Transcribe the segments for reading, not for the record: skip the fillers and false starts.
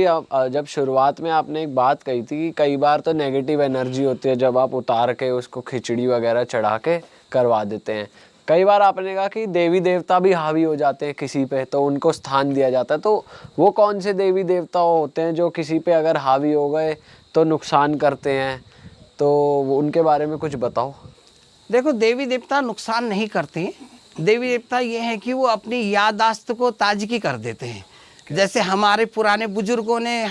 जब शुरुआत में आपने एक बात कही थी कि कई बार तो नेगेटिव एनर्जी होती है जब आप उतार के उसको खिचड़ी वगैरह चढ़ा के करवा देते हैं। कई बार आपने कहा कि देवी देवता भी हावी हो जाते हैं किसी पे, तो उनको स्थान दिया जाता है। तो वो कौन से देवी देवता होते हैं जो किसी पे अगर हावी हो गए तो नुकसान करते हैं? तो उनके बारे में कुछ बताओ। देखो, देवी देवता नुकसान नहीं करते। देवी देवता ये है कि वो अपनी याददाश्त को ताजगी कर देते हैं। जैसे हमारे पुराने बुजुर्गों ने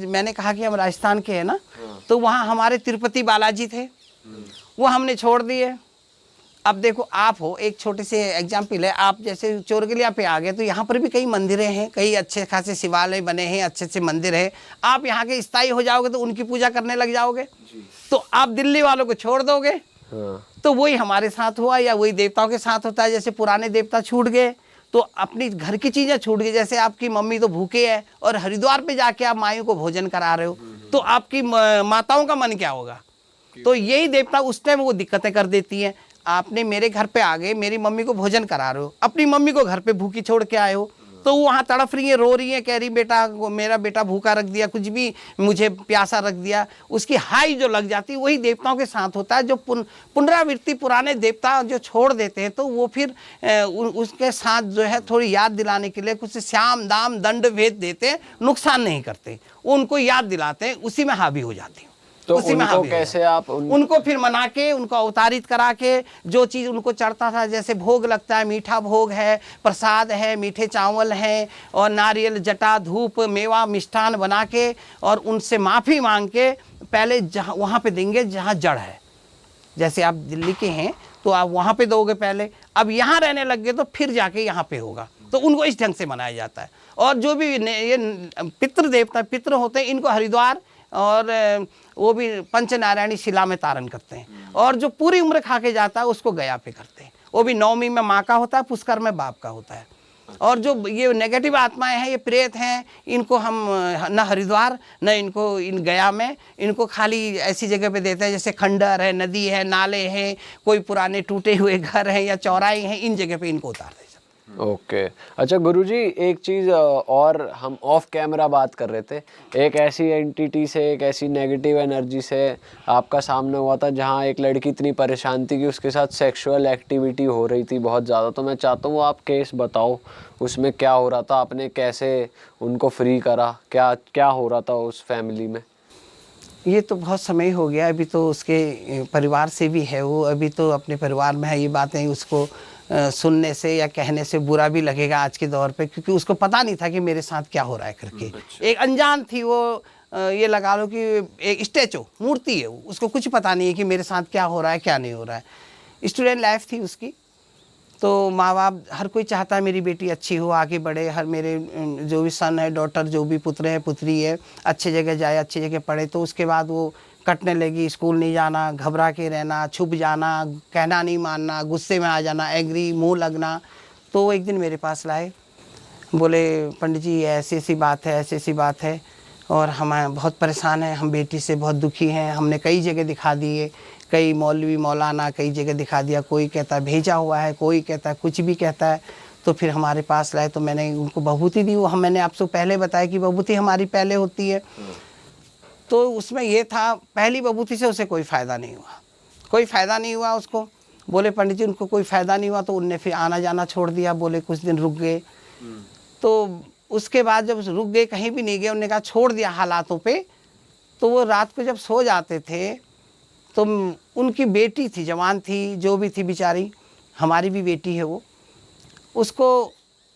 मैंने कहा कि हम राजस्थान के हैं ना, तो वहाँ हमारे तिरुपति बालाजी थे, वो हमने छोड़ दिए। अब देखो, आप हो, एक छोटे से एग्जाम्पल है, आप जैसे चोरगलिया पे आ गए तो यहाँ पर भी कई मंदिरें हैं, कई अच्छे खासे शिवालय बने हैं, अच्छे अच्छे मंदिर है। आप यहाँ के स्थायी हो जाओगे तो उनकी पूजा करने लग जाओगे, तो आप दिल्ली वालों को छोड़ दोगे। तो वही हमारे साथ हुआ, या वही देवताओं के साथ होता है। जैसे पुराने देवता छूट गए तो अपनी घर की चीज़ें छूट गई। जैसे आपकी मम्मी तो भूखे है और हरिद्वार पे जाके आप माइयों को भोजन करा रहे हो, तो आपकी माताओं का मन क्या होगा? तो यही देवता उस टाइम वो दिक्कतें कर देती हैं। आपने मेरे घर पे आ गए, मेरी मम्मी को भोजन करा रहे हो, अपनी मम्मी को घर पे भूखी छोड़ के आए हो, तो वो वहाँ तड़फ रही है, रो रही है, कह रही बेटा मेरा बेटा भूखा रख दिया, कुछ भी मुझे प्यासा रख दिया। उसकी हाई जो लग जाती है वही देवताओं के साथ होता है। जो पुनरावृत्ति पुराने देवता जो छोड़ देते हैं तो वो फिर उसके साथ जो है थोड़ी याद दिलाने के लिए कुछ श्याम दाम दंड भेद देते हैं, नुकसान नहीं करते, उनको याद दिलाते हैं, उसी में हावी हो जाती है। तो उनको कैसे आप उनको फिर मना के, उनको अवतारित करा के, जो चीज़ उनको चढ़ता था, जैसे भोग लगता है, मीठा भोग है, प्रसाद है, मीठे चावल हैं, और नारियल जटा धूप मेवा मिष्ठान बना के और उनसे माफ़ी मांग के पहले जहाँ वहाँ पे देंगे जहाँ जड़ है। जैसे आप दिल्ली के हैं तो आप वहाँ पे दोगे पहले, अब यहाँ रहने लग गए तो फिर जाके यहाँ पे होगा। तो उनको इस ढंग से मनाया जाता है। और जो भी ये पितृ देवता पितृ होते हैं, इनको हरिद्वार और वो भी पंचनारायणी शिला में तारण करते हैं। और जो पूरी उम्र खा के जाता है उसको गया पे करते हैं। वो भी नवमी में माँ का होता है, पुष्कर में बाप का होता है। और जो ये नेगेटिव आत्माएं हैं, ये प्रेत हैं, इनको हम न हरिद्वार न इनको इन गया में, इनको खाली ऐसी जगह पे देते हैं जैसे खंडर है, नदी है, नाले हैं, कोई पुराने टूटे हुए घर हैं या चौराहे हैं, इन जगह पे इनको उतार देते हैं। ओके अच्छा गुरुजी, एक चीज़ और हम ऑफ कैमरा बात कर रहे थे। एक ऐसी एंटिटी से, एक ऐसी नेगेटिव एनर्जी से आपका सामना हुआ था जहाँ एक लड़की इतनी परेशान थी कि उसके साथ सेक्सुअल एक्टिविटी हो रही थी बहुत ज़्यादा। तो मैं चाहता हूँ आप केस बताओ, उसमें क्या हो रहा था, आपने कैसे उनको फ्री करा, क्या क्या हो रहा था उस फैमिली में? ये तो बहुत समय हो गया, अभी तो उसके परिवार से भी है, वो अभी तो अपने परिवार में है। ये बातें उसको सुनने से या कहने से बुरा भी लगेगा आज के दौर पे, क्योंकि उसको पता नहीं था कि मेरे साथ क्या हो रहा है करके। एक अनजान थी वो, ये लगा लो कि एक स्टैचू मूर्ति है वो, उसको कुछ पता नहीं है कि मेरे साथ क्या हो रहा है क्या नहीं हो रहा है। स्टूडेंट लाइफ थी उसकी। तो माँ बाप हर कोई चाहता है मेरी बेटी अच्छी हो, आगे बढ़े, हर मेरे जो भी सन है, डॉटर, जो भी पुत्र है पुत्री है, अच्छी जगह जाए, अच्छी जगह पढ़े। तो उसके बाद वो कटने लगी, स्कूल नहीं जाना, घबरा के रहना, छुप जाना, कहना नहीं मानना, गुस्से में आ जाना, एग्री, मुंह लगना। तो वो एक दिन मेरे पास लाए, बोले पंडित जी ऐसी ऐसी बात है, ऐसी ऐसी बात है, और हम बहुत परेशान हैं, हम बेटी से बहुत दुखी हैं, हमने कई जगह दिखा दिए, कई मौलवी मौलाना कई जगह दिखा दिया, कोई कहता है भेजा हुआ है, कोई कहता है कुछ भी कहता है। तो फिर हमारे पास लाए तो मैंने उनको बहूती दी। वो मैंने आपसे पहले बताया कि बहूती हमारी पहले होती है। तो उसमें ये था, पहली बहूती से उसे कोई फ़ायदा नहीं हुआ, कोई फ़ायदा नहीं हुआ उसको। बोले पंडित जी उनको कोई फ़ायदा नहीं हुआ, तो उनने फिर आना जाना छोड़ दिया। बोले कुछ दिन रुक गए, तो उसके बाद जब रुक गए, कहीं भी नहीं गए, उन्होंने कहा छोड़ दिया हालातों पे। तो वो रात को जब सो जाते थे तो उनकी बेटी थी, जवान थी, जो भी थी बेचारी, हमारी भी बेटी है वो, उसको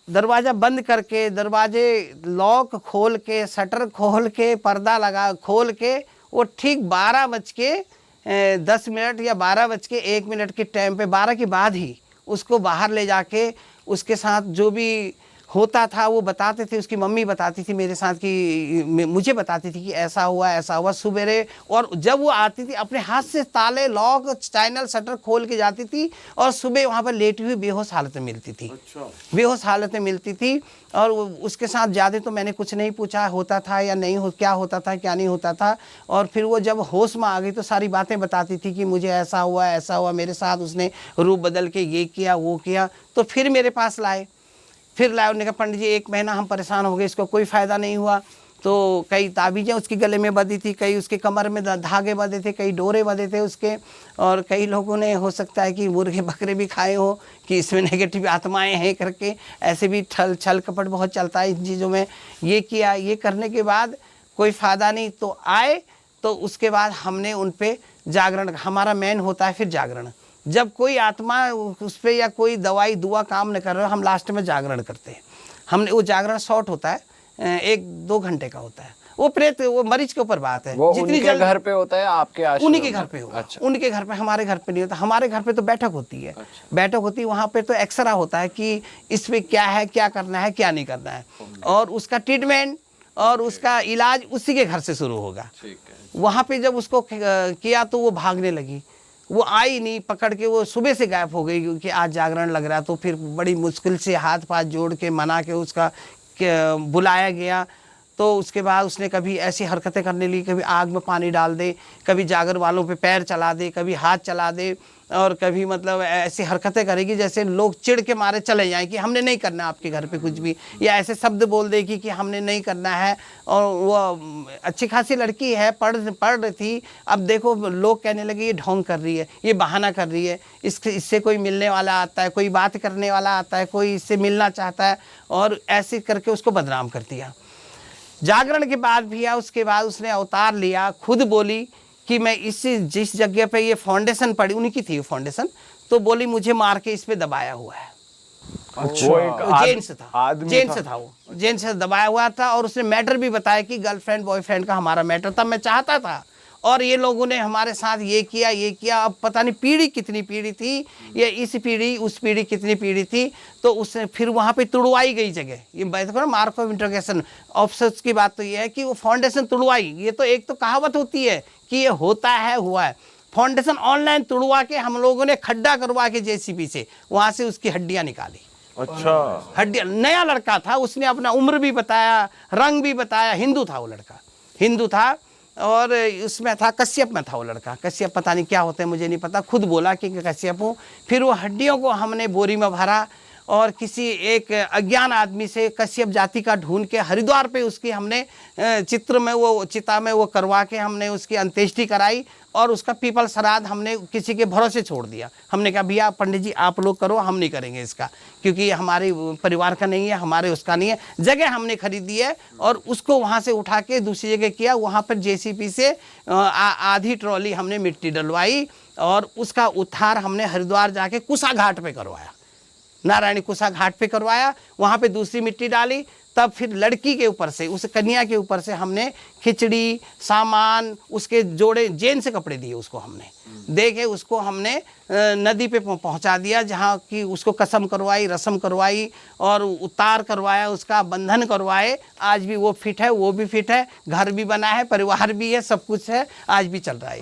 दरवाज़ा बंद करके, दरवाजे लॉक खोल के, शटर खोल के, पर्दा लगा खोल के, वो ठीक 12:10 या 12:01 के टाइम पे, 12 के बाद ही उसको बाहर ले जाके उसके साथ जो भी होता था वो बताते थे। उसकी मम्मी बताती थी मेरे साथ कि मुझे बताती थी कि ऐसा हुआ सुबेरे। और जब वो आती थी अपने हाथ से ताले लॉक चैनल शटर खोल के जाती थी, और सुबह वहाँ पर लेटी हुई बेहोश हालत में मिलती थी। अच्छा। बेहोश हालत में मिलती थी। और उसके साथ ज़्यादा तो मैंने कुछ नहीं पूछा होता था या नहीं क्या होता था क्या नहीं होता था। और फिर वो जब होश में आ गई तो सारी बातें बताती थी कि मुझे ऐसा हुआ मेरे साथ, उसने रूप बदल के ये किया वो किया। तो फिर मेरे पास लाए, उन्होंने कहा पंडित जी 1 महीना हम परेशान हो गए, इसको कोई फ़ायदा नहीं हुआ। तो कई ताबीज़ें उसके गले में बंधी थी, कई उसके कमर में धागे बंधे थे, कई डोरे बंधे थे उसके। और कई लोगों ने हो सकता है कि मुर्गे बकरे भी खाए हो कि इसमें नेगेटिव आत्माएं हैं करके, ऐसे भी छल कपट बहुत चलता है इन चीज़ों में। ये किया, ये करने के बाद कोई फ़ायदा नहीं, तो आए तो उसके बाद हमने उन पे जागरण, हमारा मेन होता है फिर जागरण। जब कोई आत्मा उस पर या कोई दवाई दुआ काम न कर रहे हो, हम लास्ट में जागरण करते हैं। हमने वो जागरण शॉर्ट होता है, 1-2 घंटे का होता है। वो प्रेत, वो मरीज के ऊपर बात है। वो उनके घर पे होता है, आपके आश्रम? उन्हीं के घर पे होगा। अच्छा। उनके घर पे, हमारे घर पे नहीं होता। हमारे घर पे तो बैठक होती है। अच्छा। बैठक होती है, वहाँ पे तो एक्सरा होता है कि इस पे क्या है, क्या करना है, क्या नहीं करना है, और उसका ट्रीटमेंट और उसका इलाज उसी के घर से शुरू होगा। वहाँ पे जब उसको किया तो वो भागने लगी, वो आई नहीं, पकड़ के वो सुबह से गायब हो गई क्योंकि आज जागरण लग रहा। तो फिर बड़ी मुश्किल से हाथ पाथ जोड़ के मना के उसका बुलाया गया। तो उसके बाद उसने कभी ऐसी हरकतें करने लगी, कभी आग में पानी डाल दे, कभी जागर वालों पे पैर चला दे, कभी हाथ चला दे, और कभी मतलब ऐसी हरकतें करेगी जैसे लोग चिढ़ के मारे चले जाएं कि हमने नहीं करना आपके घर पे कुछ भी, या ऐसे शब्द बोल देगी कि हमने नहीं करना है। और वो अच्छी खासी लड़की है, पढ़ रही थी। अब देखो लोग कहने लगे ये ढोंग कर रही है, ये बहाना कर रही है, इससे कोई मिलने वाला आता है, कोई बात करने वाला आता है, कोई इससे मिलना चाहता है, और ऐसे करके उसको बदनाम कर दिया। जागरण के बाद भी उसके बाद उसने अवतार लिया, खुद बोली कि मैं जिस जगह पे ये फाउंडेशन पड़ी, उनकी थी फाउंडेशन, तो बोली मुझे मार के इस पे दबाया हुआ है। अच्छा, जेंट्स था, जेंट्स था, वो जेंट्स से दबाया हुआ था। और उसने मैटर भी बताया कि गर्लफ्रेंड बॉयफ्रेंड का हमारा मैटर था, मैं चाहता था, और ये लोगों ने हमारे साथ ये किया। अब पता नहीं पीढ़ी कितनी पीढ़ी थी, ये इस पीढ़ी उस पीढ़ी कितनी पीढ़ी थी। तो उसने फिर वहाँ पे तुड़वाई गई जगह, ये देखो ना मार्क ऑफ इंटरोगेशन। अफसोस की बात तो ये है कि वो फाउंडेशन तुड़वाई। ये तो एक तो कहावत होती है कि ये होता है, हुआ है। फाउंडेशन ऑनलाइन तुड़वा के हम लोगों ने खड्डा करवा के जेसीबी से वहाँ से उसकी हड्डियाँ निकाली। अच्छा, हड्डियाँ, नया लड़का था, उसने अपना उम्र भी बताया, रंग भी बताया। हिंदू था वो लड़का, हिंदू था, और उसमें था कश्यप में था वो लड़का। कश्यप पता नहीं क्या होता है, मुझे नहीं पता, खुद बोला कि कश्यप हूँ। फिर वो हड्डियों को हमने बोरी में भरा और किसी एक अज्ञान आदमी से कश्यप जाति का ढूंढ के हरिद्वार पे उसकी हमने चित्र में वो चिता में वो करवा के हमने उसकी अंत्येष्टि कराई। और उसका पीपल श्राद्ध हमने किसी के भरोसे छोड़ दिया। हमने कहा भैया पंडित जी आप लोग करो, हम नहीं करेंगे इसका, क्योंकि ये हमारे परिवार का नहीं है, हमारे उसका नहीं है। जगह हमने खरीदी है और उसको वहाँ से उठा के दूसरी जगह किया। वहाँ पर जेसीबी से आधी ट्रॉली हमने मिट्टी डलवाई और उसका उद्धार हमने हरिद्वार जाके कुसा घाट पे करवाया, नारायणी कुसा घाट पे करवाया। वहाँ पे दूसरी मिट्टी डाली, तब फिर लड़की के ऊपर से, उस कन्या के ऊपर से हमने खिचड़ी सामान, उसके जोड़े जेन से कपड़े दिए उसको हमने दे के उसको हमने नदी पे पहुंचा दिया, जहाँ की उसको कसम करवाई, रस्म करवाई और उतार करवाया, उसका बंधन करवाए। आज भी वो फिट है, वो भी फिट है, घर भी बना है, परिवार भी है, सब कुछ है, आज भी चल रहा है।